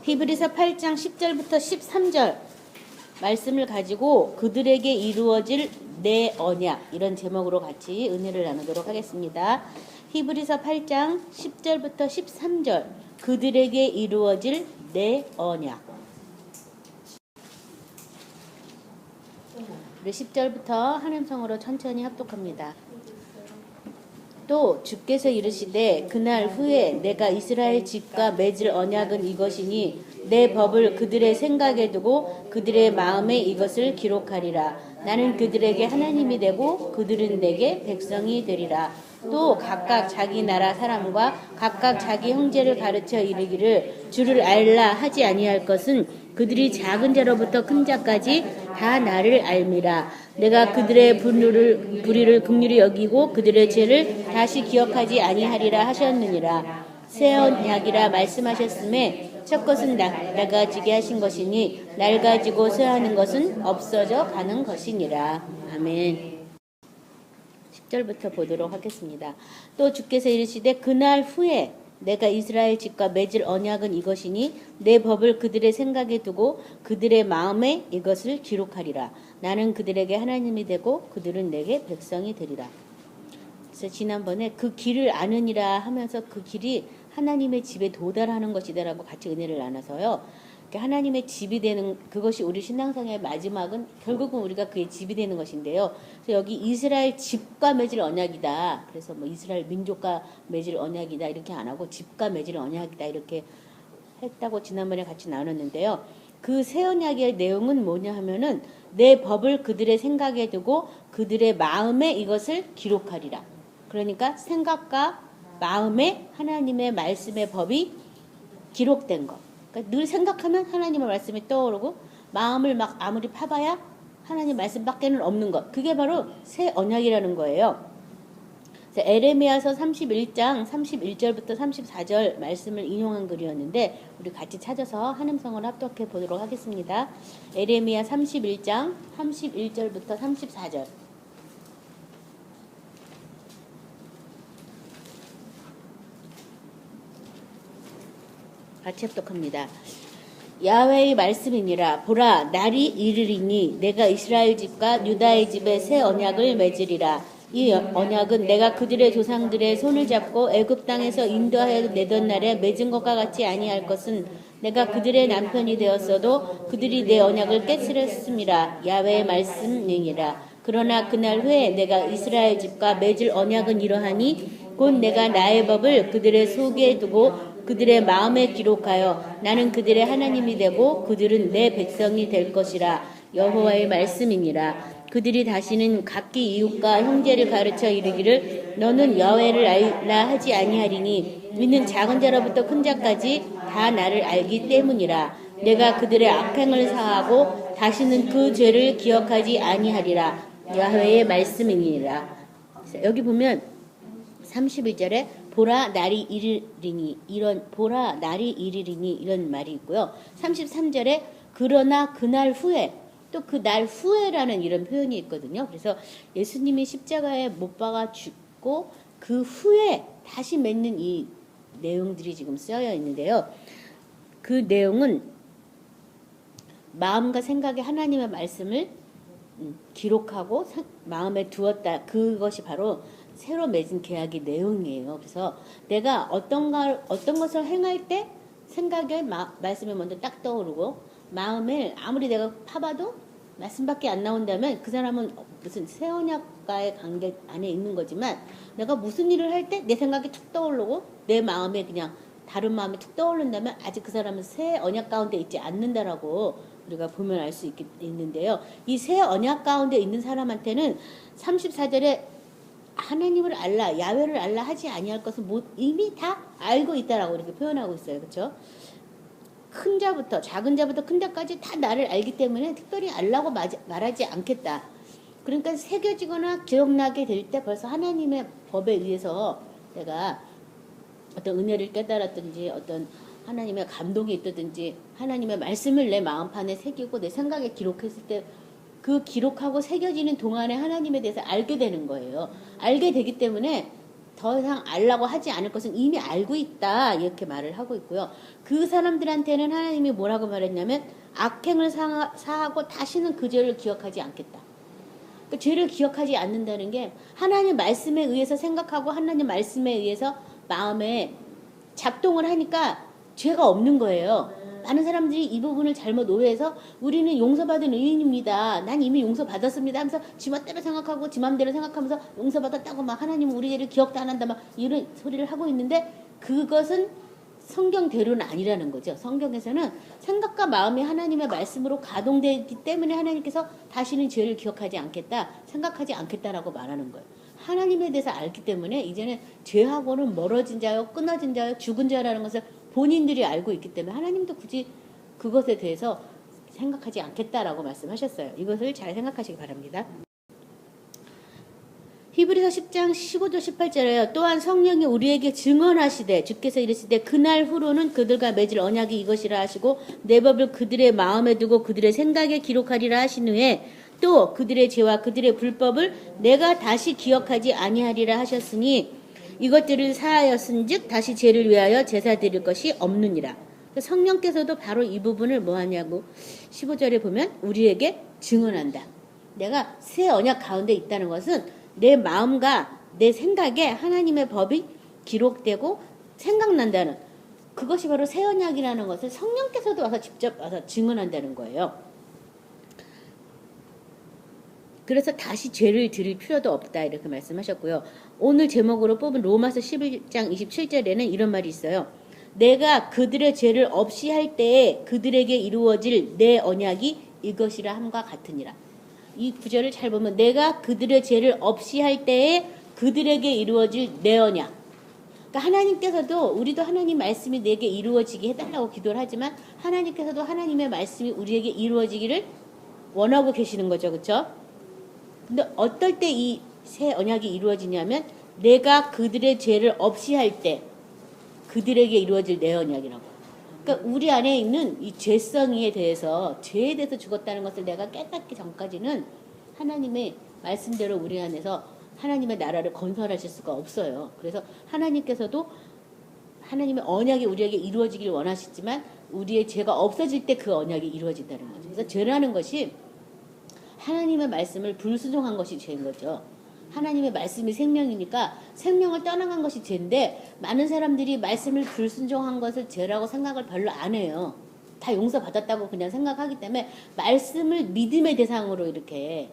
히브리서 8장 10절부터 13절 말씀을 가지고 그들에게 이루어질 내 언약, 이런 제목으로 같이 은혜를 나누도록 하겠습니다. 히브리서 8장 10절부터 13절 그들에게 이루어질 내 언약. 우리 10절부터 하늘성으로 천천히 합독합니다. 또 주께서 이르시되 그날 후에 내가 이스라엘 집과 맺을 언약은 이것이니 내 법을 그들의 생각에 두고 그들의 마음에 이것을 기록하리라. 나는 그들에게 하나님이 되고 그들은 내게 백성이 되리라. 또 각각 자기 나라 사람과 각각 자기 형제를 가르쳐 이르기를 주를 알라 하지 아니할 것은 그들이 작은 자로부터 큰 자까지 다 나를 알미라. 내가 그들의 불의를 긍휼히 여기고 그들의 죄를 다시 기억하지 아니하리라 하셨느니라. 새 언약이라 말씀하셨음에 첫 것은 낡아지게 하신 것이니 낡아지고 쇠하는 것은 없어져 가는 것이니라. 아멘. 10절부터 보도록 하겠습니다. 또 주께서 이르시되 그날 후에 내가 이스라엘 집과 맺을 언약은 이것이니 내 법을 그들의 생각에 두고 그들의 마음에 이것을 기록하리라. 나는 그들에게 하나님이 되고 그들은 내게 백성이 되리라. 그래서 지난번에 그 길을 아느니라 하면서 그 길이 하나님의 집에 도달하는 것이다라고 같이 은혜를 나눠서요. 하나님의 집이 되는 그것이 우리 신앙생활의 마지막은 결국은 우리가 그의 집이 되는 것인데요. 그래서 여기 이스라엘 집과 맺을 언약이다. 그래서 뭐 이스라엘 민족과 맺을 언약이다 이렇게 안 하고 집과 맺을 언약이다 이렇게 했다고 지난번에 같이 나눴는데요. 그 새 언약의 내용은 뭐냐 하면은 내 법을 그들의 생각에 두고 그들의 마음에 이것을 기록하리라. 그러니까 생각과 마음에 하나님의 말씀의 법이 기록된 것. 그러니까 늘 생각하면 하나님의 말씀이 떠오르고 마음을 막 아무리 파봐야 하나님 말씀밖에는 없는 것. 그게 바로 새 언약이라는 거예요. 에레미야서 31장 31절부터 34절 말씀을 인용한 글이었는데 우리 같이 찾아서 한음성을 합독해 보도록 하겠습니다. 에레미야 31장 31절부터 34절. 같이 합독합니다. 야훼의 말씀이니라. 보라, 날이 이르리니 내가 이스라엘 집과 유다의 집에 새 언약을 맺으리라. 이 언약은 내가 그들의 조상들의 손을 잡고 애굽 땅에서 인도하여 내던 날에 맺은 것과 같이 아니할 것은 내가 그들의 남편이 되었어도 그들이 내 언약을 깨뜨렸음이라. 야훼의 말씀이니라. 그러나 그날 후에 내가 이스라엘 집과 맺을 언약은 이러하니 곧 내가 나의 법을 그들의 속에 두고 그들의 마음에 기록하여 나는 그들의 하나님이 되고 그들은 내 백성이 될 것이라. 여호와의 말씀이니라. 그들이 다시는 각기 이웃과 형제를 가르쳐 이르기를 너는 여호와를 알라 하지 아니하리니 이는 작은 자로부터 큰 자까지 다 나를 알기 때문이라. 내가 그들의 악행을 사하고 다시는 그 죄를 기억하지 아니하리라. 여호와의 말씀이니라. 여기 보면 31절에 보라 날이 이르리니 이런 말이 있고요. 33절에 그러나 그날 후에 또 그 날 후에라는 이런 표현이 있거든요. 그래서 예수님이 십자가에 못 박아 죽고 그 후에 다시 맺는 이 내용들이 지금 쓰여 있는데요. 그 내용은 마음과 생각에 하나님의 말씀을 기록하고 마음에 두었다. 그것이 바로 새로 맺은 계약의 내용이에요. 그래서 내가 어떤 것을 행할 때 생각에 말씀이 먼저 딱 떠오르고 마음을 아무리 내가 파봐도 말씀밖에 안 나온다면 그 사람은 무슨 새 언약과의 관계 안에 있는 거지만 내가 무슨 일을 할 때 내 생각이 툭 떠오르고 내 마음에 그냥 다른 마음이 툭 떠오른다면 아직 그 사람은 새 언약 가운데 있지 않는다라고 우리가 보면 알 수 있는데요. 이 새 언약 가운데 있는 사람한테는 34절에 하나님을 알라, 야훼를 알라 하지 아니할 것은 이미 다 알고 있다라고 이렇게 표현하고 있어요. 그렇죠? 큰 자부터 작은 자부터 큰 자까지 다 나를 알기 때문에 특별히 알라고 말하지 않겠다. 그러니까 새겨지거나 기억나게 될 때 벌써 하나님의 법에 의해서 내가 어떤 은혜를 깨달았든지 어떤 하나님의 감동이 있다든지 하나님의 말씀을 내 마음판에 새기고 내 생각에 기록했을 때 그 기록하고 새겨지는 동안에 하나님에 대해서 알게 되는 거예요. 알게 되기 때문에 더 이상 알라고 하지 않을 것은 이미 알고 있다. 이렇게 말을 하고 있고요. 그 사람들한테는 하나님이 뭐라고 말했냐면 악행을 사하고 다시는 그 죄를 기억하지 않겠다. 그 죄를 기억하지 않는다는 게 하나님 말씀에 의해서 생각하고 하나님 말씀에 의해서 마음에 작동을 하니까 죄가 없는 거예요. 많은 사람들이 이 부분을 잘못 오해해서 우리는 용서받은 의인입니다. 난 이미 용서받았습니다 하면서 지 맘대로 생각하고 지 맘대로 생각하면서 용서받았다고 막 하나님은 우리 죄를 기억도 안 한다 막 이런 소리를 하고 있는데 그것은 성경대로는 아니라는 거죠. 성경에서는 생각과 마음이 하나님의 말씀으로 가동되기 때문에 하나님께서 다시는 죄를 기억하지 않겠다, 생각하지 않겠다라고 말하는 거예요. 하나님에 대해서 알기 때문에 이제는 죄하고는 멀어진 자요, 끊어진 자요, 죽은 자라는 것을 본인들이 알고 있기 때문에 하나님도 굳이 그것에 대해서 생각하지 않겠다라고 말씀하셨어요. 이것을 잘 생각하시기 바랍니다. 히브리서 10장 15절 18절에요. 또한 성령이 우리에게 증언하시되 주께서 이르시되 그날 후로는 그들과 맺을 언약이 이것이라 하시고 내 법을 그들의 마음에 두고 그들의 생각에 기록하리라 하신 후에 또 그들의 죄와 그들의 불법을 내가 다시 기억하지 아니하리라 하셨으니 이것들을 사하였은즉 다시 죄를 위하여 제사 드릴 것이 없느니라. 성령께서도 바로 이 부분을 뭐 하냐고 15절에 보면 우리에게 증언한다. 내가 새 언약 가운데 있다는 것은 내 마음과 내 생각에 하나님의 법이 기록되고 생각난다는 그것이 바로 새 언약이라는 것을 성령께서도 와서 직접 와서 증언한다는 거예요. 그래서 다시 죄를 드릴 필요도 없다 이렇게 말씀하셨고요. 오늘 제목으로 뽑은 로마서 11장 27절에는 이런 말이 있어요. 내가 그들의 죄를 없이 할 때에 그들에게 이루어질 내 언약이 이것이라 함과 같으니라. 이 구절을 잘 보면 내가 그들의 죄를 없이 할 때에 그들에게 이루어질 내 언약. 그러니까 하나님께서도 우리도 하나님 말씀이 내게 이루어지게 해달라고 기도를 하지만 하나님께서도 하나님의 말씀이 우리에게 이루어지기를 원하고 계시는 거죠. 그렇죠? 근데 어떨 때 이 새 언약이 이루어지냐면 내가 그들의 죄를 없이 할 때 그들에게 이루어질 내 언약이라고. 그러니까 우리 안에 있는 이 죄성에 대해서 죄에 대해서 죽었다는 것을 내가 깨닫기 전까지는 하나님의 말씀대로 우리 안에서 하나님의 나라를 건설하실 수가 없어요. 그래서 하나님께서도 하나님의 언약이 우리에게 이루어지기를 원하시지만 우리의 죄가 없어질 때 그 언약이 이루어진다는 거죠. 그래서 죄라는 것이 하나님의 말씀을 불순종한 것이 죄인 거죠. 하나님의 말씀이 생명이니까 생명을 떠나간 것이 죄인데 많은 사람들이 말씀을 불순종한 것을 죄라고 생각을 별로 안 해요. 다 용서받았다고 그냥 생각하기 때문에 말씀을 믿음의 대상으로 이렇게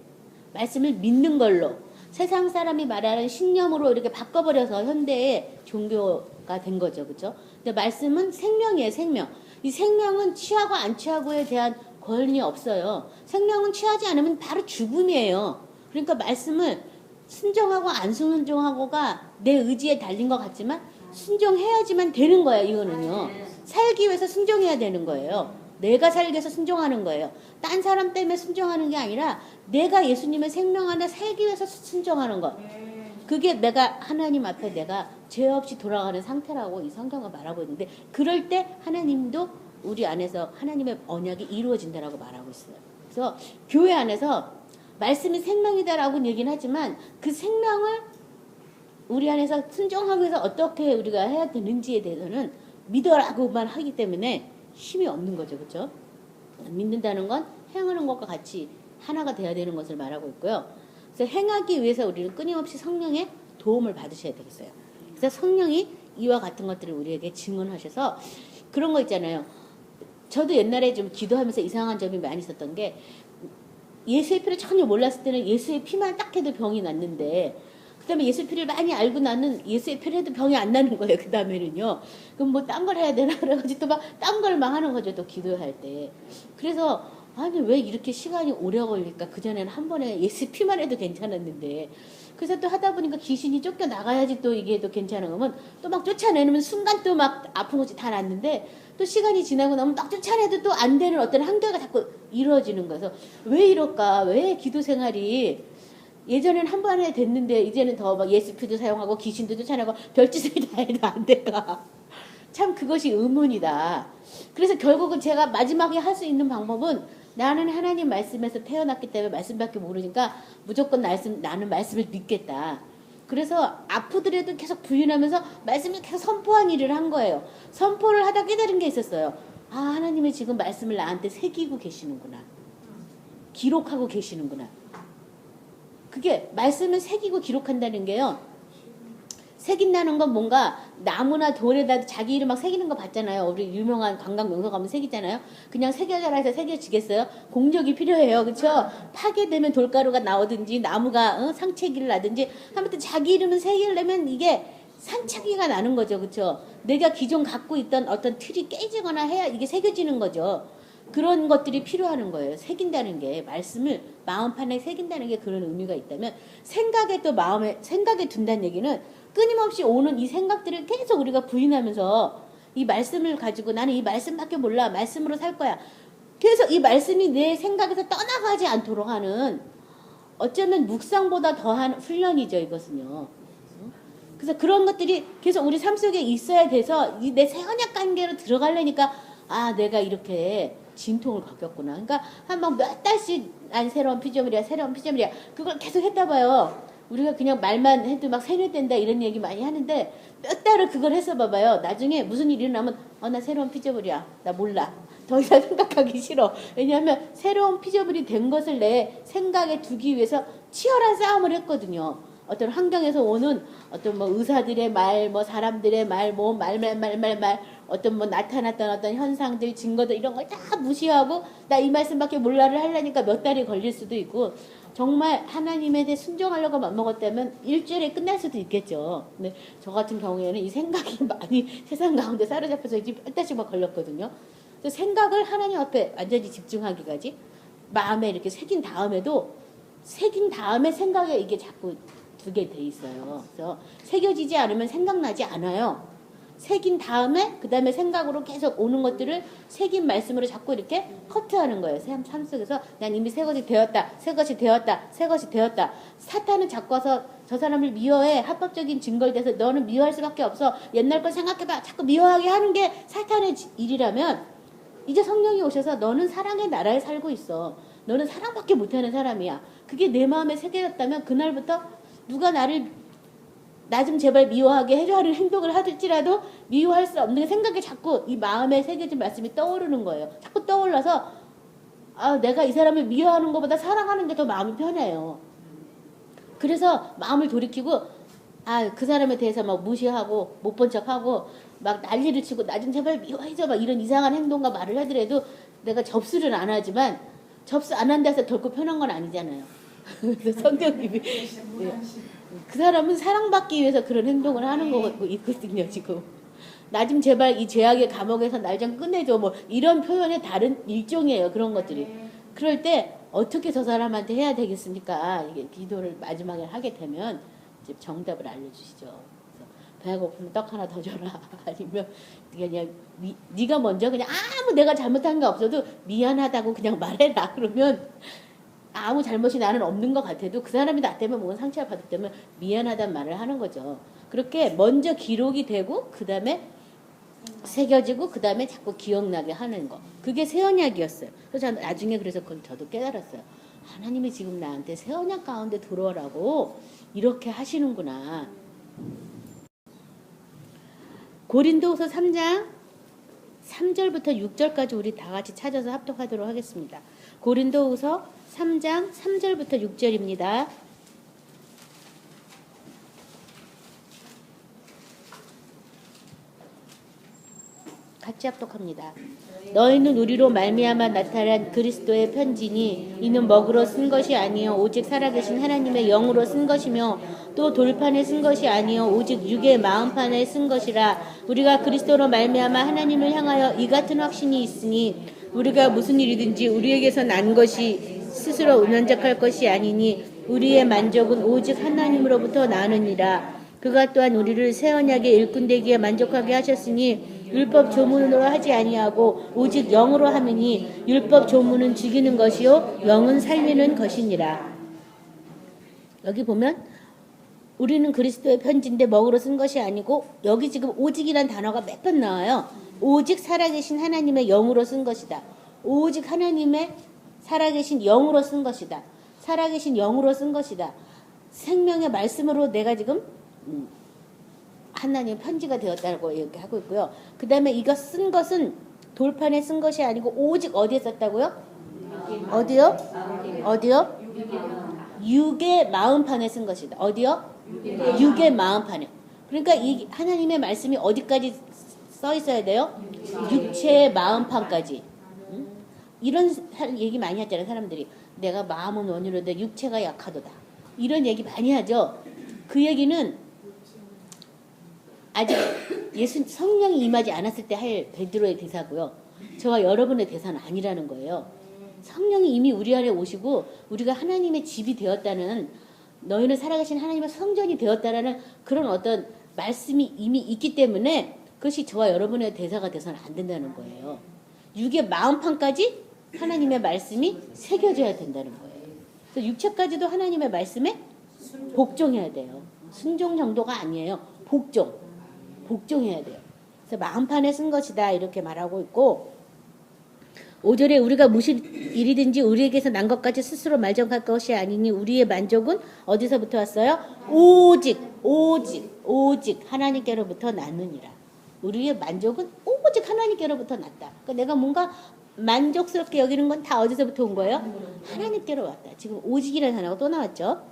말씀을 믿는 걸로 세상 사람이 말하는 신념으로 이렇게 바꿔버려서 현대의 종교가 된 거죠. 그렇죠? 근데 말씀은 생명이에요. 생명. 이 생명은 취하고 안 취하고에 대한 권리 없어요. 생명은 취하지 않으면 바로 죽음이에요. 그러니까 말씀을 순종하고 안 순종하고가 내 의지에 달린 것 같지만 순종해야지만 되는 거예요. 이거는요. 살기 위해서 순종해야 되는 거예요. 내가 살기 위해서 순종하는 거예요. 딴 사람 때문에 순종하는 게 아니라 내가 예수님의 생명 안에 살기 위해서 순종하는 것. 그게 내가 하나님 앞에 내가 죄 없이 돌아가는 상태라고 이 성경을 말하고 있는데 그럴 때 하나님도 우리 안에서 하나님의 언약이 이루어진다라고 말하고 있어요. 그래서 교회 안에서 말씀이 생명이다라고 얘기는 하지만 그 생명을 우리 안에서 순종하기 위해서 어떻게 우리가 해야 되는지에 대해서는 믿어라고만 하기 때문에 힘이 없는 거죠. 그렇죠? 믿는다는 건 행하는 것과 같이 하나가 돼야 되는 것을 말하고 있고요. 그래서 행하기 위해서 우리는 끊임없이 성령의 도움을 받으셔야 되겠어요. 그래서 성령이 이와 같은 것들을 우리에게 증언하셔서 그런 거 있잖아요. 저도 옛날에 좀 기도하면서 이상한 점이 많이 있었던 게 예수의 피를 전혀 몰랐을 때는 예수의 피만 딱 해도 병이 났는데 그 다음에 예수의 피를 많이 알고 나는 예수의 피를 해도 병이 안 나는 거예요. 그 다음에는요. 그럼 뭐 딴 걸 해야 되나 그래가지고 또 막 딴 걸 막 하는 거죠. 또 기도할 때. 그래서 아니 왜 이렇게 시간이 오래 걸릴까. 그전에는 한 번에 예수의 피만 해도 괜찮았는데 그래서 또 하다 보니까 귀신이 쫓겨 나가야지 또 이게 또 괜찮은 거면 또 막 쫓아내면 순간 또 막 아픈 것이 다 났는데 또 시간이 지나고 나면 막 쫓아내도 또 안 되는 어떤 한계가 자꾸 이루어지는 거여서 왜 이럴까? 왜 기도 생활이 예전엔 한 번에 됐는데 이제는 더 막 예수피도 사용하고 귀신도 쫓아내고 별짓을 다 해도 안 될까? 참 그것이 의문이다. 그래서 결국은 제가 마지막에 할 수 있는 방법은 나는 하나님 말씀에서 태어났기 때문에 말씀밖에 모르니까 무조건 나는 말씀을 믿겠다. 그래서 아프더라도 계속 부인하면서 말씀을 계속 선포한 일을 한 거예요. 선포를 하다 깨달은 게 있었어요. 아, 하나님이 지금 말씀을 나한테 새기고 계시는구나. 기록하고 계시는구나. 그게 말씀을 새기고 기록한다는 게요. 새긴다는 건 뭔가 나무나 돌에다 자기 이름 막 새기는 거 봤잖아요. 우리 유명한 관광 명소 가면 새기잖아요. 그냥 새겨져라 해서 새겨지겠어요? 공적이 필요해요. 그렇죠? 파괴되면 돌가루가 나오든지 나무가 상체기를 나든지 아무튼 자기 이름을 새기려면 이게 산차기가 나는 거죠. 그렇죠? 내가 기존 갖고 있던 어떤 틀이 깨지거나 해야 이게 새겨지는 거죠. 그런 것들이 필요하는 거예요. 새긴다는 게 말씀을 마음판에 새긴다는 게 그런 의미가 있다면 생각에 또 마음에 생각에 둔다는 얘기는 끊임없이 오는 이 생각들을 계속 우리가 부인하면서 이 말씀을 가지고 나는 이 말씀밖에 몰라. 말씀으로 살 거야. 계속 이 말씀이 내 생각에서 떠나가지 않도록 하는 어쩌면 묵상보다 더한 훈련이죠. 이것은요. 그래서 그런 것들이 계속 우리 삶 속에 있어야 돼서 내 새언약 관계로 들어가려니까 아 내가 이렇게 진통을 겪었구나. 그러니까 한 번 몇 달씩 난 새로운 피조물이야. 새로운 피조물이야. 그걸 계속 했다 봐요. 우리가 그냥 말만 해도 막 세뇌된다 이런 얘기 많이 하는데 몇 달을 그걸 해서 봐봐요. 나중에 무슨 일이 일어나면 나 새로운 피조물이야. 나 몰라. 더 이상 생각하기 싫어. 왜냐하면 새로운 피조물이 된 것을 내 생각에 두기 위해서 치열한 싸움을 했거든요. 어떤 환경에서 오는 어떤 뭐 의사들의 말, 뭐 사람들의 말, 뭐 말, 어떤 뭐 나타났던 어떤 현상들, 증거들 이런 걸 다 무시하고 나 이 말씀밖에 몰라를 하려니까 몇 달이 걸릴 수도 있고 정말 하나님에 대해 순종하려고 맘먹었다면 일주일에 끝날 수도 있겠죠. 근데 저 같은 경우에는 이 생각이 많이 세상 가운데 사로잡혀서 이제 몇 달씩 막 걸렸거든요. 그래서 생각을 하나님 앞에 완전히 집중하기까지 마음에 이렇게 새긴 다음에도 새긴 다음에 생각에 이게 자꾸 두게 돼 있어요. 그래서 새겨지지 않으면 생각나지 않아요. 새긴 다음에 그 다음에 생각으로 계속 오는 것들을 새긴 말씀으로 자꾸 이렇게 커트하는 거예요. 삶 속에서 난 이미 새 것이 되었다. 새 것이 되었다. 새 것이 되었다. 사탄은 자꾸 와서 저 사람을 미워해. 합법적인 증거에 대해서 너는 미워할 수밖에 없어. 옛날 걸 생각해봐. 자꾸 미워하게 하는 게 사탄의 일이라면 이제 성령이 오셔서 너는 사랑의 나라에 살고 있어. 너는 사랑밖에 못하는 사람이야. 그게 내 마음에 새겨졌다면 그날부터 누가 나를 나 좀 제발 미워하게 해줘 하는 행동을 하들지라도 미워할 수 없는 생각에 자꾸 이 마음에 새겨진 말씀이 떠오르는 거예요. 자꾸 떠올라서 아 내가 이 사람을 미워하는 것보다 사랑하는 게 더 마음이 편해요. 그래서 마음을 돌이키고 아 그 사람에 대해서 막 무시하고 못 본 척하고 막 난리를 치고 나 좀 제발 미워해줘 막 이런 이상한 행동과 말을 하더라도 내가 접수를 안 하지만 접수 안 한다 해서 결코 편한 건 아니잖아요. 그래서 성령님이 그 사람은 사랑받기 위해서 그런 행동을 하는 거고 있거든요 지금. 나 좀 제발 이 죄악의 감옥에서 날 좀 끝내줘 뭐 이런 표현의 다른 일종이에요 그런 것들이. 그럴 때 어떻게 저 사람한테 해야 되겠습니까? 이게 기도를 마지막에 하게 되면 이제 정답을 알려주시죠. 배고프면 떡 하나 더 줘라. 아니면 그냥 네가 먼저 그냥 아무 내가 잘못한 게 없어도 미안하다고 그냥 말해라. 그러면 아무 잘못이 나는 없는 것 같아도 그 사람이 나 때문에 뭔 상처를 받았다면 미안하단 말을 하는 거죠. 그렇게 먼저 기록이 되고 그 다음에 새겨지고 그 다음에 자꾸 기억나게 하는 거. 그게 새 언약이었어요. 그래서 저는 나중에 그래서 그걸 저도 깨달았어요. 하나님이 지금 나한테 새 언약 가운데 들어오라고 이렇게 하시는구나. 고린도후서 3장 3절부터 6절까지 우리 다 같이 찾아서 합독하도록 하겠습니다. 고린도후서 3장 3절부터 6절입니다. 같이 합독합니다. 너희는 우리로 말미암아 나타난 그리스도의 편지니 이는 먹으로 쓴 것이 아니요 오직 살아계신 하나님의 영으로 쓴 것이며 또 돌판에 쓴 것이 아니요 오직 육의 마음판에 쓴 것이라. 우리가 그리스도로 말미암아 하나님을 향하여 이 같은 확신이 있으니 우리가 무슨 일이든지 우리에게서 난 것이 스스로 면적할 것이 아니니 우리의 만족은 오직 하나님으로부터 나느니라. 그가 또한 우리를 새 언약의 일꾼되기에 만족하게 하셨으니 율법 조문으로 하지 아니하고 오직 영으로 함이니 율법 조문은 죽이는 것이요 영은 살리는 것이니라. 여기 보면 우리는 그리스도의 편지인데 먹으로 쓴 것이 아니고 여기 지금 오직이란 단어가 몇 번 나와요. 오직 살아계신 하나님의 영으로 쓴 것이다. 오직 하나님의 살아계신 영으로 쓴 것이다. 살아계신 영으로 쓴 것이다. 생명의 말씀으로 내가 지금 하나님의 편지가 되었다고 얘기하고 있고요. 그 다음에 이거 쓴 것은 돌판에 쓴 것이 아니고 오직 어디에 썼다고요? 어디요? 어디요? 육의 마음판에 쓴 것이다. 어디요? 육의 마음판에. 그러니까 이 하나님의 말씀이 어디까지 써 있어야 돼요? 육체의 마음판까지. 이런 얘기 많이 하잖아요. 사람들이. 내가 마음은 원이로되 육체가 약하도다. 이런 얘기 많이 하죠. 그 얘기는 아직 성령이 임하지 않았을 때 할 베드로의 대사고요. 저와 여러분의 대사는 아니라는 거예요. 성령이 이미 우리 안에 오시고 우리가 하나님의 집이 되었다는, 너희는 살아계신 하나님의 성전이 되었다라는 그런 어떤 말씀이 이미 있기 때문에 그것이 저와 여러분의 대사가 돼서는 안 된다는 거예요. 육의 마음판까지 하나님의 말씀이 새겨져야 된다는 거예요. 그래서 육체까지도 하나님의 말씀에 복종해야 돼요. 순종 정도가 아니에요. 복종해야 돼요. 그래서 마음판에 쓴 것이다 이렇게 말하고 있고, 5절에 우리가 무슨 일이든지 우리에게서 난 것까지 스스로 말정할 것이 아니니 우리의 만족은 어디서부터 왔어요? 오직 하나님께로부터 났느니라. 우리의 만족은 오직 하나님께로부터 났다. 그러니까 내가 뭔가 만족스럽게 여기는 건 다 어디서부터 온 거예요? 하나님께로 왔다. 지금 오직이라는 단어가 또 나왔죠.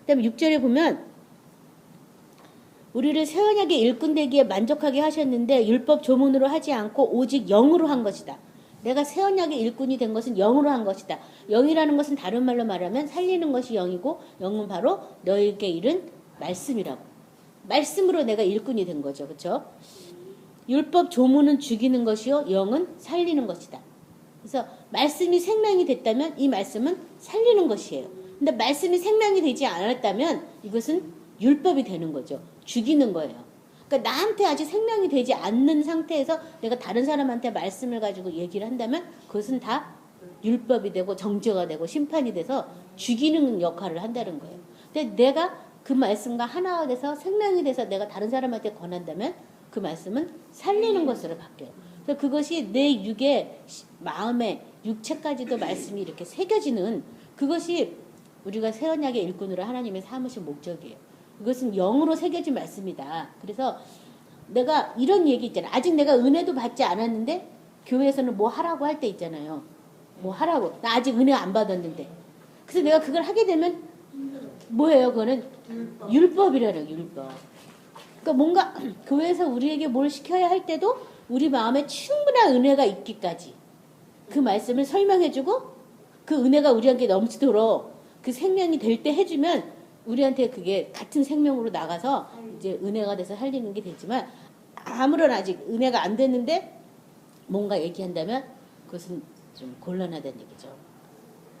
그 다음에 6절에 보면 우리를 새 언약의 일꾼 되기에 만족하게 하셨는데 율법 조문으로 하지 않고 오직 영으로 한 것이다. 내가 새 언약의 일꾼이 된 것은 영으로 한 것이다. 영이라는 것은 다른 말로 말하면 살리는 것이 영이고, 영은 바로 너에게 이른 말씀이라고. 말씀으로 내가 일꾼이 된 거죠. 그렇죠? 율법 조문은 죽이는 것이요 영은 살리는 것이다. 그래서 말씀이 생명이 됐다면 이 말씀은 살리는 것이에요. 근데 말씀이 생명이 되지 않았다면 이것은 율법이 되는 거죠. 죽이는 거예요. 그러니까 나한테 아직 생명이 되지 않는 상태에서 내가 다른 사람한테 말씀을 가지고 얘기를 한다면 그것은 다 율법이 되고 정죄가 되고 심판이 돼서 죽이는 역할을 한다는 거예요. 근데 내가 그 말씀과 하나가 돼서 생명이 돼서 내가 다른 사람한테 권한다면 그 말씀은 살리는 것으로 바뀌어요. 그래서 그것이 내 육의 마음에 육체까지도 말씀이 이렇게 새겨지는, 그것이 우리가 새 언약의 일꾼으로 하나님의 삼으신 목적이에요. 그것은 영으로 새겨진 말씀이다. 그래서 내가 이런 얘기 있잖아요. 아직 내가 은혜도 받지 않았는데 교회에서는 뭐 하라고 할 때 있잖아요. 뭐 하라고. 나 아직 은혜 안 받았는데. 그래서 내가 그걸 하게 되면 뭐예요? 그거는 율법이라는 율법. 그러니까 뭔가 교회에서 우리에게 뭘 시켜야 할 때도 우리 마음에 충분한 은혜가 있기까지 그 말씀을 설명해주고 그 은혜가 우리한테 넘치도록 그 생명이 될 때 해주면 우리한테 그게 같은 생명으로 나가서 이제 은혜가 돼서 살리는 게 되지만, 아무런 아직 은혜가 안 됐는데 뭔가 얘기한다면 그것은 좀 곤란하다는 얘기죠.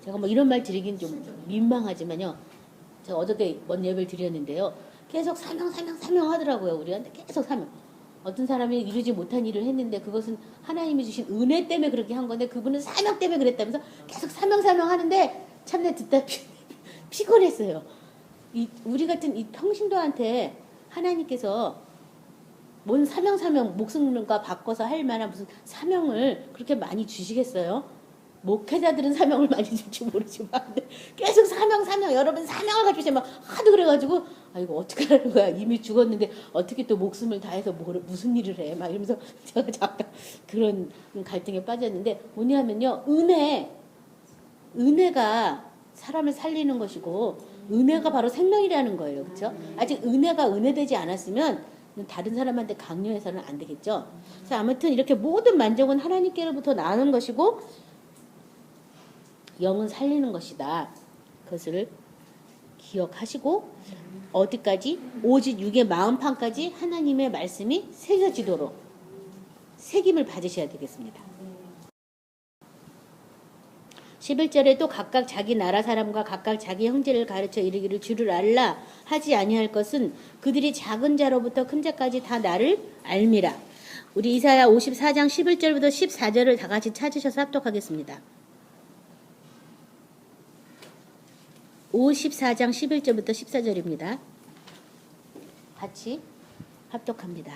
제가 뭐 이런 말 드리긴 좀 민망하지만요. 제가 어저께 먼 예배를 드렸는데요. 계속 사명 하더라고요. 우리한테 계속 사명. 어떤 사람이 이루지 못한 일을 했는데 그것은 하나님이 주신 은혜 때문에 그렇게 한 건데 그분은 사명 때문에 그랬다면서 계속 사명 하는데 참내 듣다 피곤했어요. 우리 같은 이 평신도한테 하나님께서 뭔 사명 목숨과 바꿔서 할 만한 무슨 사명을 그렇게 많이 주시겠어요? 목회자들은 사명을 많이 줄지 모르지만 계속 사명 여러분 사명을 가지고 막 하도 그래가지고 이거 어떻게 하는 거야, 이미 죽었는데 어떻게 또 목숨을 다해서 무슨 일을 해 막 이러면서 제가 잠깐 그런 갈등에 빠졌는데, 뭐냐면요, 은혜가 사람을 살리는 것이고 은혜가 바로 생명이라는 거예요. 그렇죠? 아직 은혜가 은혜되지 않았으면 다른 사람한테 강요해서는 안 되겠죠. 그래서 아무튼 이렇게 모든 만족은 하나님께로부터 나오는 것이고 영은 살리는 것이다. 그것을 기억하시고 어디까지? 오직 육의 마음판까지 하나님의 말씀이 새겨지도록 새김을 받으셔야 되겠습니다. 11절에 또 각각 자기 나라 사람과 각각 자기 형제를 가르쳐 이르기를 주를 알라 하지 아니할 것은 그들이 작은 자로부터 큰 자까지 다 나를 알미라. 우리 이사야 54장 11절부터 14절을 다 같이 찾으셔서 합독하겠습니다. 54장 11절부터 14절입니다. 같이 합독합니다.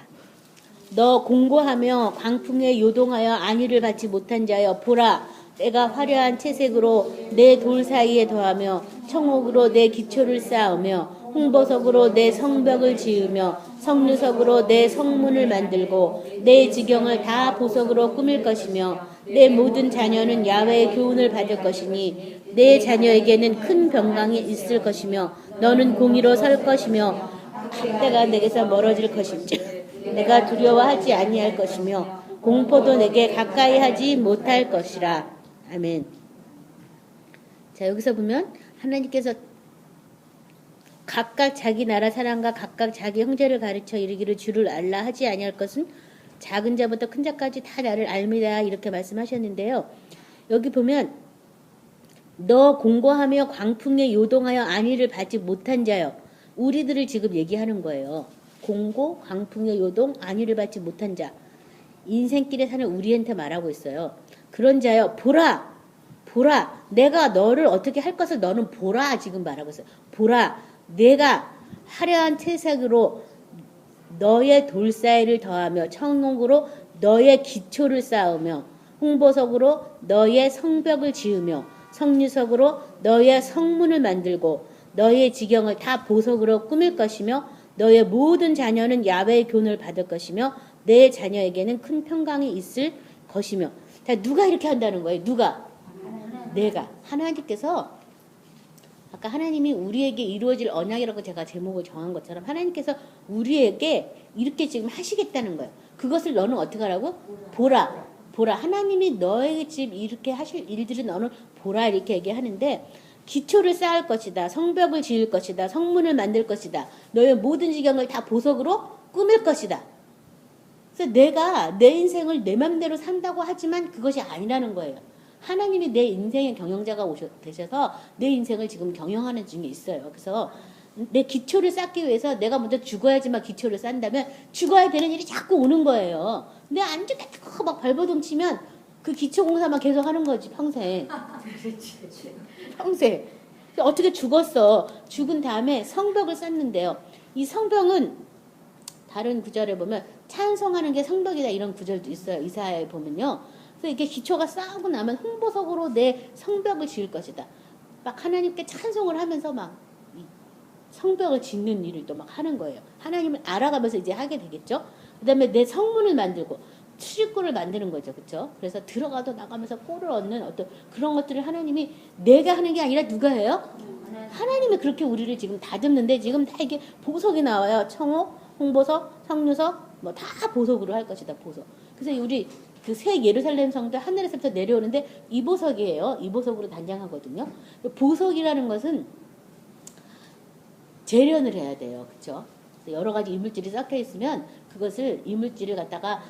너 공고하며 광풍에 요동하여 안위를 받지 못한 자여, 보라, 내가 화려한 채색으로 내 돌 사이에 더하며 청옥으로 내 기초를 쌓으며 홍보석으로 내 성벽을 지으며 석류석으로 내 성문을 만들고 내 지경을 다 보석으로 꾸밀 것이며 내 모든 자녀는 야훼의 교훈을 받을 것이니 내 자녀에게는 큰 평강이 있을 것이며 너는 공의로 설 것이며 학대가 내게서 멀어질 것인즉 내가 두려워하지 아니할 것이며 공포도 내게 가까이 하지 못할 것이라. 아멘. 자, 여기서 보면 하나님께서 각각 자기 나라 사람과 각각 자기 형제를 가르쳐 이르기를 주를 알라 하지 아니할 것은 작은 자부터 큰 자까지 다 나를 알미라 이렇게 말씀하셨는데요. 여기 보면 너 공고하며 광풍에 요동하여 안위를 받지 못한 자여, 우리들을 지금 얘기하는 거예요. 공고, 광풍에 요동, 안위를 받지 못한 자, 인생길에 사는 우리한테 말하고 있어요. 그런 자여 보라, 보라, 내가 너를 어떻게 할 것을 너는 보라 지금 말하고 있어요. 보라, 내가 화려한 채색으로 너의 돌 사이를 더하며 청옥으로 너의 기초를 쌓으며 홍보석으로 너의 성벽을 지으며 석류석으로 너의 성문을 만들고 너의 지경을 다 보석으로 꾸밀 것이며 너의 모든 자녀는 야훼의 교훈을 받을 것이며 내 자녀에게는 큰 평강이 있을 것이며. 자, 누가 이렇게 한다는 거예요? 누가? 내가. 하나님께서 아까 하나님이 우리에게 이루어질 언약이라고 제가 제목을 정한 것처럼 하나님께서 우리에게 이렇게 지금 하시겠다는 거예요. 그것을 너는 어떻게 하라고? 보라. 보라. 하나님이 너에게 지금 이렇게 하실 일들은 너는 보라 이렇게 얘기하는데 기초를 쌓을 것이다. 성벽을 지을 것이다. 성문을 만들 것이다. 너의 모든 지경을 다 보석으로 꾸밀 것이다. 그래서 내가 내 인생을 내 맘대로 산다고 하지만 그것이 아니라는 거예요. 하나님이 내 인생의 경영자가 되셔서 내 인생을 지금 경영하는 중에 있어요. 그래서 내 기초를 쌓기 위해서 내가 먼저 죽어야지만 기초를 쌓는다면 죽어야 되는 일이 자꾸 오는 거예요. 근데 안 죽겠다고 막 발버둥 치면 그 기초 공사만 계속 하는 거지 평생. 평생. 어떻게 죽었어. 죽은 다음에 성벽을 쌓는데요. 이 성벽은 다른 구절에 보면 찬송하는 게 성벽이다 이런 구절도 있어요. 이사야에 보면요. 그래서 이게 기초가 쌓고 나면 홍보석으로 내 성벽을 지을 것이다. 막 하나님께 찬송을 하면서 막 성벽을 짓는 일을 또 막 하는 거예요. 하나님을 알아가면서 이제 하게 되겠죠. 그 다음에 내 성문을 만들고 출입구를 만드는 거죠. 그렇죠? 그래서 들어가도 나가면서 꼴을 얻는 어떤 그런 것들을 하나님이 내가 하는 게 아니라 누가 해요? 하나님이 그렇게 우리를 지금 다듬는데 지금 다 이게 보석이 나와요. 청옥, 홍보석, 석류석 뭐 다 보석으로 할 것이다. 보석. 그래서 우리 그 새 예루살렘 성도 하늘에서부터 내려오는데 이 보석이에요. 이 보석으로 단장하거든요. 보석이라는 것은 재련을 해야 돼요. 그렇죠? 여러 가지 이물질이 섞여 있으면 그것을 이물질을 갖다가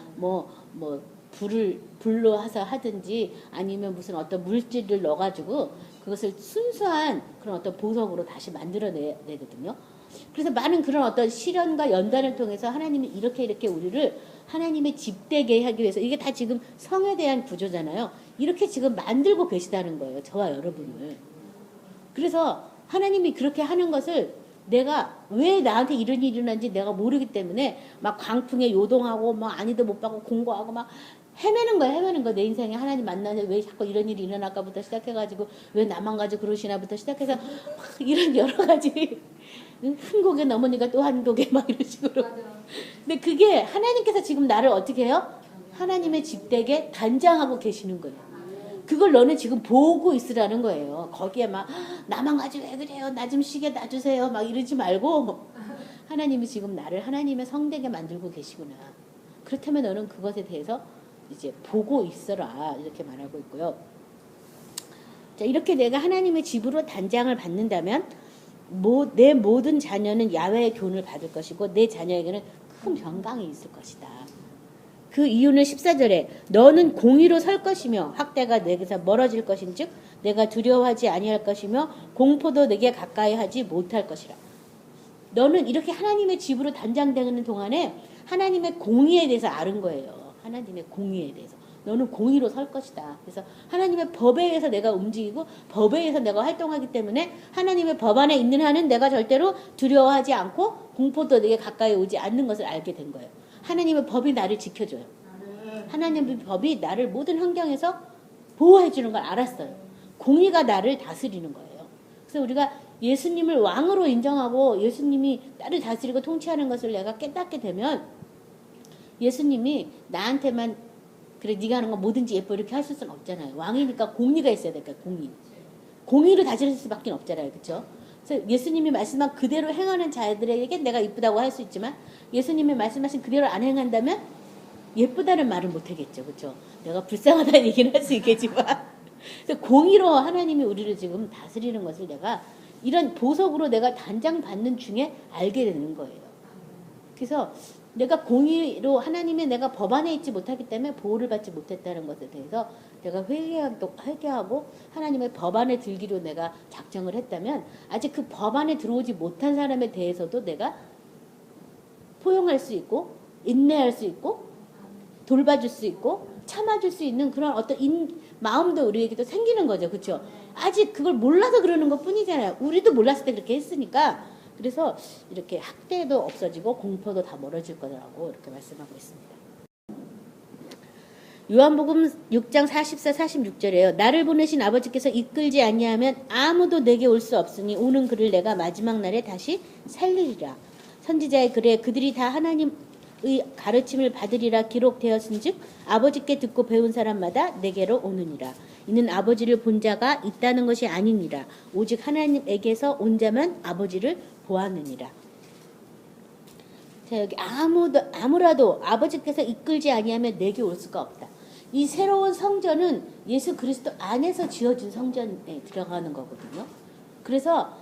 불로 해서 하든지 아니면 무슨 어떤 물질을 넣어가지고 그것을 순수한 그런 어떤 보석으로 다시 만들어내거든요. 그래서 많은 그런 어떤 시련과 연단을 통해서 하나님이 이렇게 우리를 하나님의 집되게 하기 위해서 이게 다 지금 성에 대한 구조잖아요. 이렇게 지금 만들고 계시다는 거예요. 저와 여러분을. 그래서 하나님이 그렇게 하는 것을 내가 왜 나한테 이런 일이 일어난지 내가 모르기 때문에 막 광풍에 요동하고 막 아니도 못 받고 공고하고 막 헤매는 거야. 내 인생에 하나님 만나는데 왜 자꾸 이런 일이 일어날까부터 시작해가지고 왜 나만 가지고 그러시나부터 시작해서 막 이런 여러 가지 한 곡에 넘으니까 또 한 곡에 막 이런 식으로. 근데 그게 하나님께서 지금 나를 어떻게 해요? 하나님의 집되게 단장하고 계시는 거예요. 그걸 너는 지금 보고 있으라는 거예요. 거기에 막 나만 가지고 왜 그래요? 나 좀 쉬게 놔주세요. 막 이러지 말고 하나님이 지금 나를 하나님의 성되게 만들고 계시구나. 그렇다면 너는 그것에 대해서 이제 보고 있어라 이렇게 말하고 있고요. 자, 이렇게 내가 하나님의 집으로 단장을 받는다면 내 모든 자녀는 야훼의 교훈을 받을 것이고 내 자녀에게는 큰 평강이 있을 것이다. 그 이유는 14절에 너는 공의로 설 것이며 학대가 내게서 멀어질 것인즉 내가 두려워하지 아니할 것이며 공포도 내게 가까이 하지 못할 것이라. 너는 이렇게 하나님의 집으로 단장되는 동안에 하나님의 공의에 대해서 아는 거예요. 하나님의 공의에 대해서. 너는 공의로 설 것이다. 그래서 하나님의 법에 의해서 내가 움직이고 법에 의해서 내가 활동하기 때문에 하나님의 법 안에 있는 한은 내가 절대로 두려워하지 않고 공포도 내게 가까이 오지 않는 것을 알게 된 거예요. 하나님의 법이 나를 지켜줘요. 하나님의 법이 나를 모든 환경에서 보호해 주는 걸 알았어요. 공의가 나를 다스리는 거예요. 그래서 우리가 예수님을 왕으로 인정하고 예수님이 나를 다스리고 통치하는 것을 내가 깨닫게 되면 예수님이 나한테만 그래 네가 하는 거 뭐든지 예뻐 이렇게 하실 수는 없잖아요. 왕이니까 공의가 있어야 될까 공의. 공의로 다스릴 수밖에 없잖아요. 그렇죠? 그래서 예수님이 말씀한 그대로 행하는 자들에게 내가 이쁘다고 할 수 있지만 예수님이 말씀하신 그대로 안 행한다면 예쁘다는 말을 못 하겠죠. 그렇죠? 내가 불쌍하다는 얘기는 할 수 있겠지만 그래서 공의로 하나님이 우리를 지금 다스리는 것을 내가 이런 보석으로 내가 단장 받는 중에 알게 되는 거예요. 그래서 내가 공의로 하나님의 내가 법 안에 있지 못하기 때문에 보호를 받지 못했다는 것에 대해서 내가 회개하고 하나님의 법 안에 들기로 내가 작정을 했다면 아직 그 법 안에 들어오지 못한 사람에 대해서도 내가 포용할 수 있고 인내할 수 있고 돌봐줄 수 있고 참아줄 수 있는 그런 어떤 마음도 우리에게도 생기는 거죠. 그렇죠? 아직 그걸 몰라서 그러는 것 뿐이잖아요. 우리도 몰랐을 때 그렇게 했으니까. 그래서 이렇게 학대도 없어지고 공포도 다 멀어질 거라고 이렇게 말씀하고 있습니다. 요한복음 6장 44, 46절에요. 나를 보내신 아버지께서 이끌지 아니하면 아무도 내게 올 수 없으니 오는 그를 내가 마지막 날에 다시 살리리라. 선지자의 글에 그들이 다 하나님의 가르침을 받으리라 기록되었은즉 아버지께 듣고 배운 사람마다 내게로 오느니라. 이는 아버지를 본 자가 있다는 것이 아니니라. 오직 하나님에게서 온 자만 아버지를 보았느니라. 자, 여기 아무라도 아버지께서 이끌지 아니하면 내게 올 수가 없다. 이 새로운 성전은 예수 그리스도 안에서 지어진 성전에 들어가는 거거든요. 그래서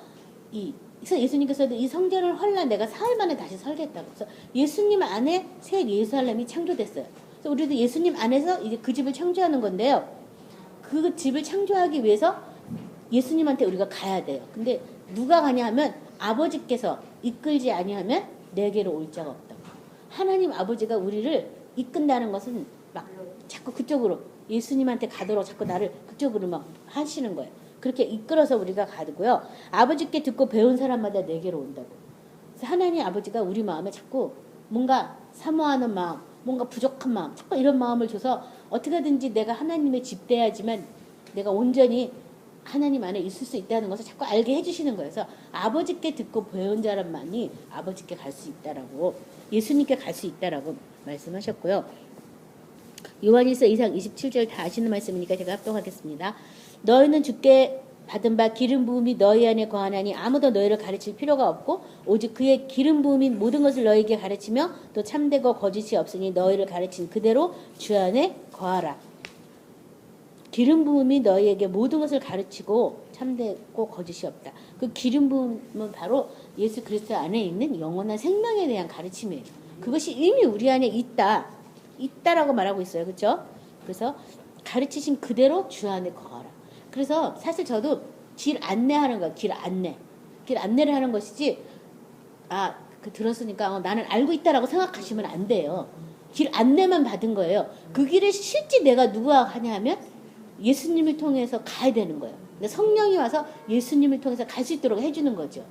예수님께서도 이 성전을 헐라 내가 사흘 만에 다시 설겠다고. 그래서 예수님 안에 새 예루살렘이 창조됐어요. 그래서 우리도 예수님 안에서 이제 그 집을 창조하는 건데요. 그 집을 창조하기 위해서 예수님한테 우리가 가야 돼요. 근데 누가 가냐 하면 아버지께서 이끌지 아니하면 내게로 올 자가 없다고. 하나님 아버지가 우리를 이끈다는 것은 막 자꾸 그쪽으로 예수님한테 가도록 자꾸 나를 그쪽으로 막 하시는 거예요. 그렇게 이끌어서 우리가 가고요. 아버지께 듣고 배운 사람마다 내게로 온다고. 그래서 하나님 아버지가 우리 마음에 자꾸 뭔가 사모하는 마음, 뭔가 부족한 마음, 자꾸 이런 마음을 줘서 어떻게든지 내가 하나님의 집 돼야지만 내가 온전히 하나님 안에 있을 수 있다는 것을 자꾸 알게 해주시는 거예요. 그래서 아버지께 듣고 배운 사람만이 아버지께 갈 수 있다라고, 예수님께 갈 수 있다라고 말씀하셨고요. 요한일서 2장 27절 다 아시는 말씀이니까 제가 합독하겠습니다. 너희는 주께 받은 바 기름 부음이 너희 안에 거하나니 아무도 너희를 가르칠 필요가 없고 오직 그의 기름 부음이 모든 것을 너희에게 가르치며 또 참되고 거짓이 없으니 너희를 가르친 그대로 주 안에 거하라. 기름 부음이 너희에게 모든 것을 가르치고 참되고 거짓이 없다. 그 기름 부음은 바로 예수 그리스도 안에 있는 영원한 생명에 대한 가르침이에요. 그것이 이미 우리 안에 있다라고 말하고 있어요. 그렇죠? 그래서 가르치신 그대로 주 안에 거하라. 그래서 사실 저도 길 안내하는 거야. 길 안내를 하는 것이지 들었으니까 나는 알고 있다라고 생각하시면 안 돼요. 길 안내만 받은 거예요. 그 길을 실제 내가 누가 하냐 하면 예수님을 통해서 가야 되는 거예요. 성령이 와서 예수님을 통해서 갈 수 있도록 해주는 거죠.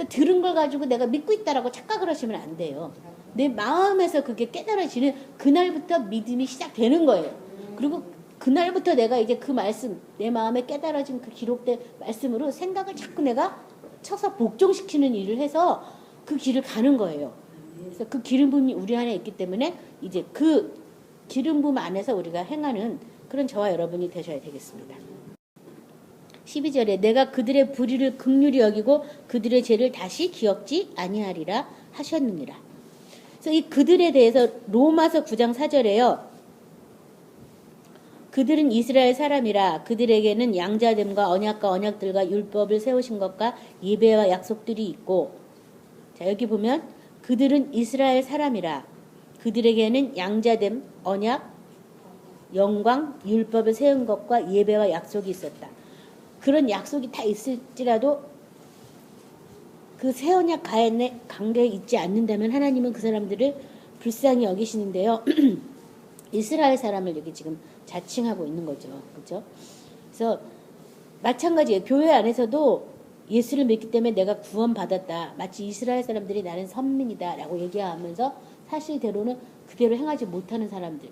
들은 걸 가지고 내가 믿고 있다라고 착각을 하시면 안 돼요. 내 마음에서 그게 깨달아지는 그날부터 믿음이 시작되는 거예요. 그리고 그날부터 내가 이제 그 말씀, 내 마음에 깨달아진 그 기록된 말씀으로 생각을 자꾸 내가 쳐서 복종시키는 일을 해서 그 길을 가는 거예요. 그래서 그 기름 부음이 우리 안에 있기 때문에 이제 그 기름 부음 안에서 우리가 행하는 그런 저와 여러분이 되셔야 되겠습니다. 12절에 내가 그들의 불의를 긍휼히 여기고 그들의 죄를 다시 기억지 아니하리라 하셨느니라. 그래서 이 그들에 대해서 로마서 9장 4절에요. 그들은 이스라엘 사람이라 그들에게는 양자됨과 언약과 언약들과 율법을 세우신 것과 예배와 약속들이 있고, 자 여기 보면 그들은 이스라엘 사람이라 그들에게는 양자됨, 언약, 영광, 율법을 세운 것과 예배와 약속이 있었다. 그런 약속이 다 있을지라도 그 새 언약 가엔에 관계에 있지 않는다면 하나님은 그 사람들을 불쌍히 여기시는데요. 이스라엘 사람을 여기 지금 자칭하고 있는 거죠. 그렇죠? 그래서 마찬가지예요. 교회 안에서도 예수를 믿기 때문에 내가 구원받았다. 마치 이스라엘 사람들이 나는 선민이다 라고 얘기하면서 사실대로는 그대로 행하지 못하는 사람들.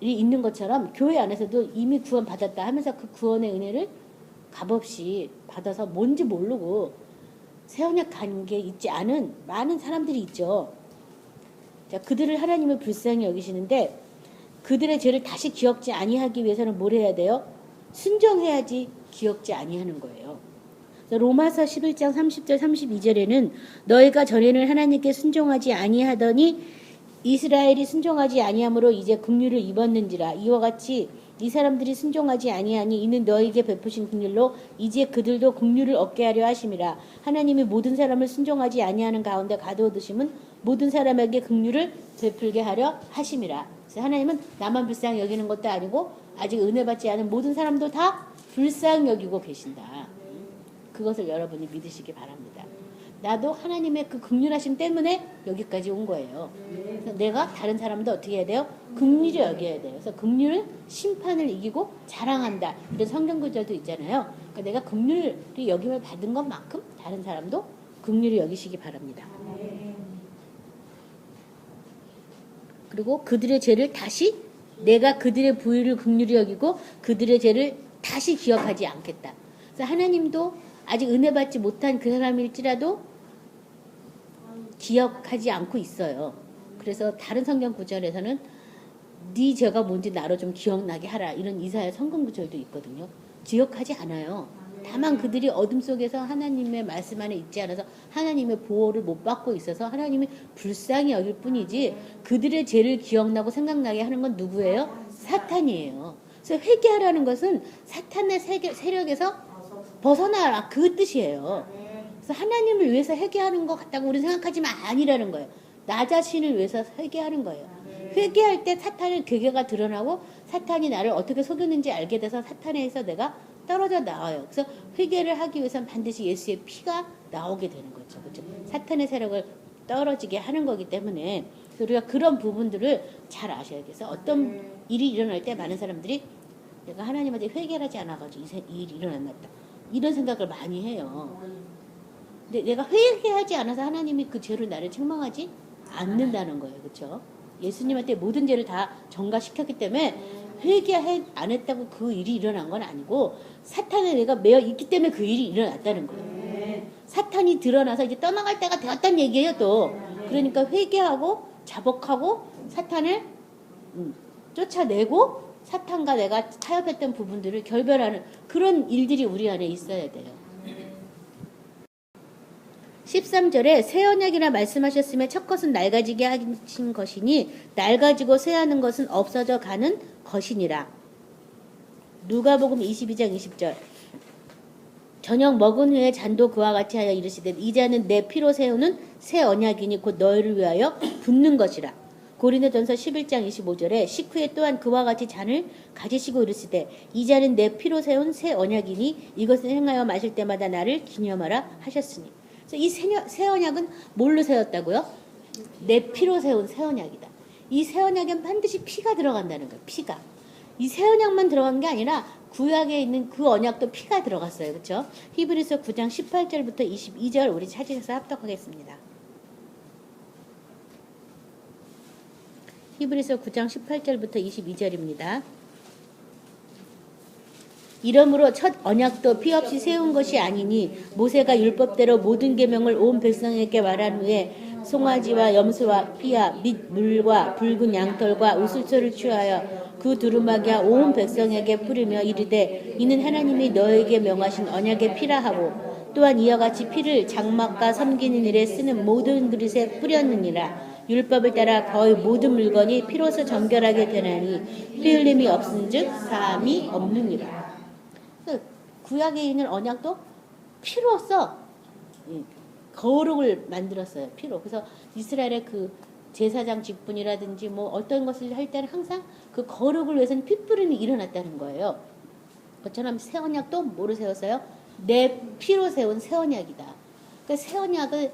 있는 것처럼 교회 안에서도 이미 구원 받았다 하면서 그 구원의 은혜를 값없이 받아서 뭔지 모르고 새 언약 간 게 있지 않은 많은 사람들이 있죠. 자, 그들을 하나님은 불쌍히 여기시는데 그들의 죄를 다시 기억지 아니하기 위해서는 뭘 해야 돼요? 순종해야지 기억지 아니하는 거예요. 로마서 11장 30절 32절에는 너희가 전에는 하나님께 순종하지 아니하더니 이스라엘이 순종하지 아니함으로 이제 긍휼을 입었는지라. 이와 같이 이 사람들이 순종하지 아니하니 이는 너희에게 베푸신 긍휼로 이제 그들도 긍휼을 얻게 하려 하심이라. 하나님이 모든 사람을 순종하지 아니하는 가운데 가두어두심은 모든 사람에게 긍휼을 베풀게 하려 하심이라. 그래서 하나님은 나만 불쌍히 여기는 것도 아니고 아직 은혜 받지 않은 모든 사람도 다 불쌍히 여기고 계신다. 그것을 여러분이 믿으시기 바랍니다. 나도 하나님의 그 긍휼하심 때문에 여기까지 온 거예요. 그래서 내가 다른 사람도 어떻게 해야 돼요? 긍휼히 여겨야 돼요. 그래서 긍휼은 심판을 이기고 자랑한다. 이런 성경 구절도 있잖아요. 그러니까 내가 긍휼히 여김을 받은 것만큼 다른 사람도 긍휼히 여기시기 바랍니다. 그리고 그들의 죄를 다시 내가 그들의 부의를 긍휼히 여기고 그들의 죄를 다시 기억하지 않겠다. 그래서 하나님도 아직 은혜 받지 못한 그 사람일지라도 기억하지 않고 있어요. 그래서 다른 성경 구절에서는 네 죄가 뭔지 나로 좀 기억나게 하라. 이런 이사야 성경 구절도 있거든요. 기억하지 않아요. 다만 그들이 어둠 속에서 하나님의 말씀 안에 있지 않아서 하나님의 보호를 못 받고 있어서 하나님이 불쌍히 여길 뿐이지 그들의 죄를 기억나고 생각나게 하는 건 누구예요? 사탄이에요. 그래서 회개하라는 것은 사탄의 세력에서 벗어나라 그 뜻이에요. 그래서 하나님을 위해서 회개하는 것 같다고 우리는 생각하지만 아니라는 거예요. 나 자신을 위해서 회개하는 거예요. 회개할 때 사탄의 괴계가 드러나고 사탄이 나를 어떻게 속였는지 알게 돼서 사탄에서 내가 떨어져 나와요. 그래서 회개를 하기 위해서는 반드시 예수의 피가 나오게 되는 거죠. 그렇죠? 사탄의 세력을 떨어지게 하는 거기 때문에 우리가 그런 부분들을 잘 아셔야겠어요. 어떤 일이 일어날 때 많은 사람들이 내가 하나님한테 회개를 하지 않아가지고 이 일이 일어났다. 이런 생각을 많이 해요. 근데 내가 회개하지 않아서 하나님이 그 죄를 나를 책망하지 않는다는 거예요. 그렇죠? 예수님한테 모든 죄를 다 전가시켰기 때문에 회개 안 했다고 그 일이 일어난 건 아니고 사탄에 내가 매여 있기 때문에 그 일이 일어났다는 거예요. 사탄이 드러나서 이제 떠나갈 때가 되었다는 얘기예요. 또 그러니까 회개하고 자복하고 사탄을 쫓아내고 사탄과 내가 타협했던 부분들을 결별하는 그런 일들이 우리 안에 있어야 돼요. 13절에 새 언약이라 말씀하셨으며 첫 것은 낡아지게 하신 것이니 낡아지고 쇠하는 것은 없어져 가는 것이니라. 누가복음 22장 20절 저녁 먹은 후에 잔도 그와 같이 하여 이르시되 이자는 내 피로 세우는 새 언약이니 곧 너희를 위하여 붓는 것이라. 고린도전서 11장 25절에 식후에 또한 그와 같이 잔을 가지시고 이르시되 이자는 내 피로 세운 새 언약이니 이것을 행하여 마실 때마다 나를 기념하라 하셨으니. 이 새 언약은 뭘로 세웠다고요? 내 피로 세운 새 언약이다. 이 새 언약엔 반드시 피가 들어간다는 거예요. 피가. 이 새 언약만 들어간 게 아니라 구약에 있는 그 언약도 피가 들어갔어요. 그렇죠? 히브리서 9장 18절부터 22절 우리 찾으셔서 합독하겠습니다. 히브리서 9장 18절부터 22절입니다. 이러므로 첫 언약도 피 없이 세운 것이 아니니 모세가 율법대로 모든 계명을 온 백성에게 말한 후에 송아지와 염소와 피와 및 물과 붉은 양털과 우슬초를 취하여 그 두루마기와 온 백성에게 뿌리며 이르되 이는 하나님이 너에게 명하신 언약의 피라 하고 또한 이와 같이 피를 장막과 섬기는 일에 쓰는 모든 그릇에 뿌렸느니라. 율법을 따라 거의 모든 물건이 피로서 정결하게 되나니 피 흘림이 없은즉 사함이 없느니라. 구약에 있는 언약도 피로써 거룩을 만들었어요. 피로. 그래서 이스라엘의 그 제사장 직분이라든지 뭐 어떤 것을 할 때는 항상 그 거룩을 위해서는 피 뿌림이 일어났다는 거예요. 그처럼 새 언약도 뭐로 세웠어요? 내 피로 세운 새 언약이다. 그러니까 새 언약을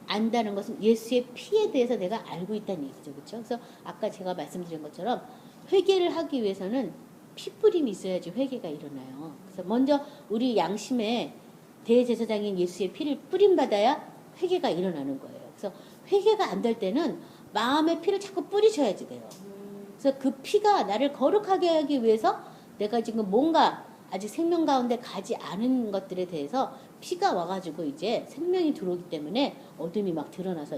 안다는 것은 예수의 피에 대해서 내가 알고 있다는 얘기죠. 그렇죠? 그래서 아까 제가 말씀드린 것처럼 회개를 하기 위해서는 피 뿌림이 있어야지 회개가 일어나요. 그래서 먼저 우리 양심에 대제사장인 예수의 피를 뿌림받아야 회개가 일어나는 거예요. 그래서 회개가 안 될 때는 마음의 피를 자꾸 뿌리셔야지 돼요. 그래서 그 피가 나를 거룩하게 하기 위해서 내가 지금 뭔가 아직 생명 가운데 가지 않은 것들에 대해서 피가 와가지고 이제 생명이 들어오기 때문에 어둠이 막 드러나서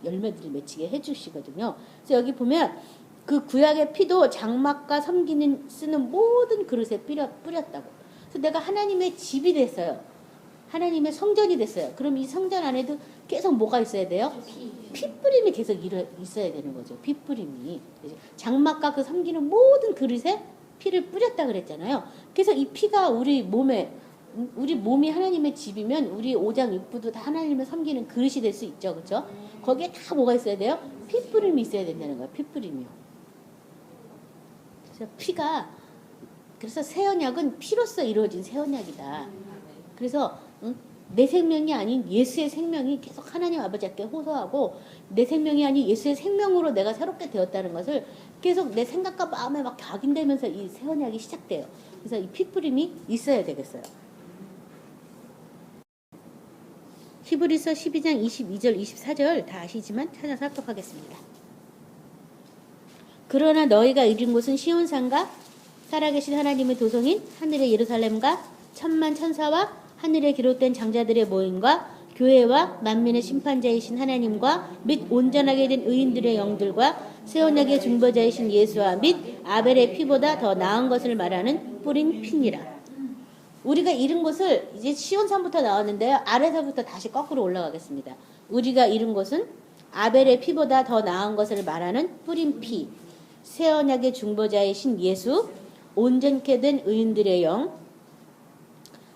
열매들을 맺히게 해주시거든요. 그래서 여기 보면 그 구약의 피도 장막과 섬기는 쓰는 모든 그릇에 뿌렸다고. 그래서 내가 하나님의 집이 됐어요. 하나님의 성전이 됐어요. 그럼 이 성전 안에도 계속 뭐가 있어야 돼요? 피 뿌림이 계속 있어야 되는 거죠. 피 뿌림이. 장막과 그 섬기는 모든 그릇에 피를 뿌렸다 그랬잖아요. 그래서 이 피가 우리 몸이 하나님의 집이면 우리 오장 육부도 다 하나님을 섬기는 그릇이 될 수 있죠. 그렇죠? 거기에 다 뭐가 있어야 돼요? 피 뿌림이 있어야 된다는 거예요. 피 뿌림이요. 그래서 피가, 그래서 새 언약은 피로써 이루어진 새 언약이다. 그래서 내 생명이 아닌 예수의 생명이 계속 하나님 아버지께 호소하고, 내 생명이 아닌 예수의 생명으로 내가 새롭게 되었다는 것을 계속 내 생각과 마음에 막 각인되면서 이 새 언약이 시작돼요. 그래서 이 피 뿌림이 있어야 되겠어요. 히브리서 12장 22절 24절 다 아시지만 찾아서 합독하겠습니다. 그러나 너희가 이른 곳은 시온산과 살아계신 하나님의 도성인 하늘의 예루살렘과 천만 천사와 하늘에 기록된 장자들의 모임과 교회와 만민의 심판자이신 하나님과 및 온전하게 된 의인들의 영들과 새 언약의 중보자이신 예수와 및 아벨의 피보다 더 나은 것을 말하는 뿌린 피니라. 우리가 이른 곳을 이제 시온산부터 나왔는데요. 아래서부터 다시 거꾸로 올라가겠습니다. 우리가 이른 곳은 아벨의 피보다 더 나은 것을 말하는 뿌린 피, 새 언약의 중보자이신 예수, 온전케 된 의인들의 영,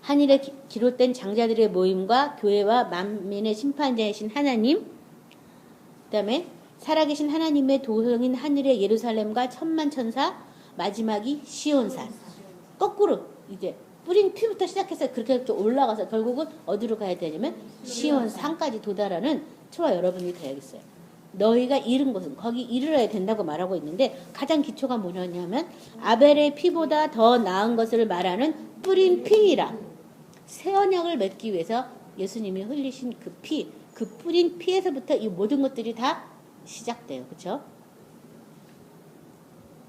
하늘에 기록된 장자들의 모임과 교회와 만민의 심판자이신 하나님, 그 다음에 살아계신 하나님의 도성인 하늘의 예루살렘과 천만 천사, 마지막이 시온산. 거꾸로 이제 뿌린 피부터 시작해서 그렇게 올라가서 결국은 어디로 가야 되냐면 시온산까지 도달하는 저와 여러분이 되야겠어요. 너희가 이른 곳은 거기 이르러야 된다고 말하고 있는데, 가장 기초가 뭐냐면 아벨의 피보다 더 나은 것을 말하는 뿌린 피니라. 새 언약을 맺기 위해서 예수님이 흘리신 그 피, 그 뿌린 피에서부터 이 모든 것들이 다 시작돼요. 그렇죠?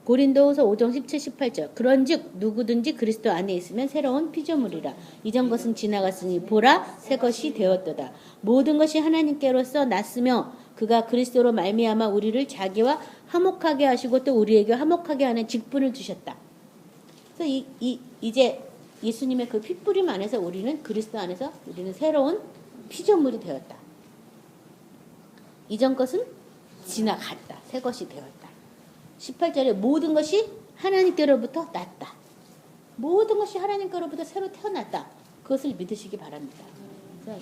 고린도후서 5장 17, 18절. 그런즉 누구든지 그리스도 안에 있으면 새로운 피조물이라. 이전 것은 지나갔으니 보라 새 것이 되었도다. 모든 것이 하나님께로서 났으며 그가 그리스도로 말미암아 우리를 자기와 화목하게 하시고 또 우리에게 화목하게 하는 직분을 주셨다. 그래서 이제 예수님의 그 피뿌림 안에서 우리는 그리스도 안에서 우리는 새로운 피조물이 되었다. 이전 것은 지나갔다. 새 것이 되었다. 18절에 모든 것이 하나님께로부터 났다. 모든 것이 하나님께로부터 새로 태어났다. 그것을 믿으시기 바랍니다.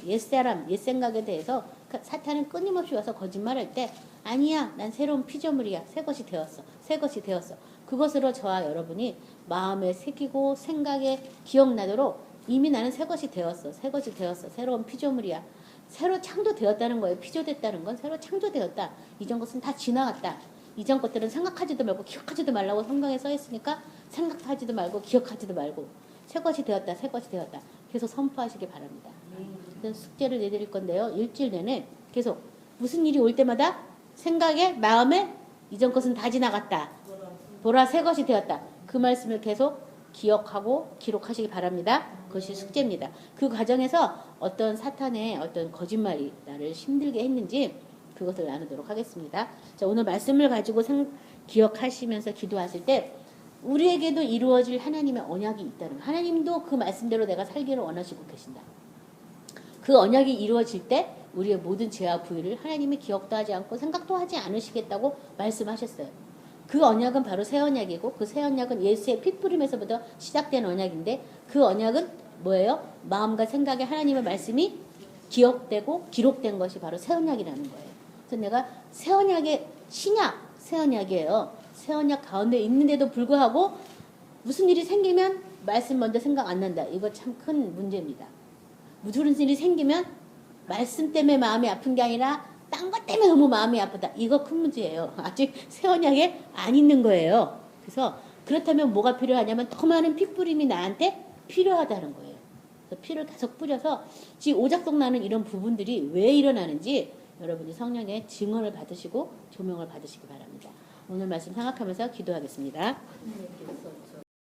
옛사람, 옛생각에 대해서 사탄은 끊임없이 와서 거짓말할 때 아니야, 난 새로운 피조물이야. 새 것이 되었어. 새 것이 되었어. 그것으로 저와 여러분이 마음에 새기고 생각에 기억나도록 이미 나는 새 것이 되었어. 새 것이 되었어. 새로운 피조물이야. 새로 창조되었다는 거예요. 피조됐다는 건 새로 창조되었다. 이전 것은 다 지나갔다. 이전 것들은 생각하지도 말고 기억하지도 말라고 성경에 써 있으니까 생각하지도 말고 기억하지도 말고 새 것이 되었다. 새 것이 되었다. 계속 선포하시기 바랍니다. 그래서 숙제를 내드릴 건데요. 일주일 내내 계속 무슨 일이 올 때마다 생각에 마음에 이전 것은 다 지나갔다. 보라 새 것이 되었다. 그 말씀을 계속 기억하고 기록하시기 바랍니다. 그것이 숙제입니다. 그 과정에서 어떤 사탄의 어떤 거짓말이 나를 힘들게 했는지 그것을 나누도록 하겠습니다. 자, 오늘 말씀을 가지고 기억하시면서 기도하실 때 우리에게도 이루어질 하나님의 언약이 있다는, 하나님도 그 말씀대로 내가 살기를 원하시고 계신다. 그 언약이 이루어질 때 우리의 모든 죄와 부의를 하나님이 기억도 하지 않고 생각도 하지 않으시겠다고 말씀하셨어요. 그 언약은 바로 새 언약이고, 그 새 언약은 예수의 피뿌림에서부터 시작된 언약인데, 그 언약은 뭐예요? 마음과 생각에 하나님의 말씀이 기억되고 기록된 것이 바로 새 언약이라는 거예요. 그래서 내가 새 언약의 신약, 새 언약이에요. 새 언약 가운데 있는데도 불구하고 무슨 일이 생기면 말씀 먼저 생각 안 난다. 이거 참 큰 문제입니다. 무슨 일이 생기면 말씀 때문에 마음이 아픈 게 아니라 딴 것 때문에 너무 마음이 아프다. 이거 큰 문제예요. 아직 새 언약에 안 있는 거예요. 그래서 그렇다면 뭐가 필요하냐면 더 많은 핏뿌림이 나한테 필요하다는 거예요. 그래서 피를 계속 뿌려서 지금 오작동 나는 이런 부분들이 왜 일어나는지 여러분이 성령의 증언을 받으시고 조명을 받으시기 바랍니다. 오늘 말씀 생각하면서 기도하겠습니다.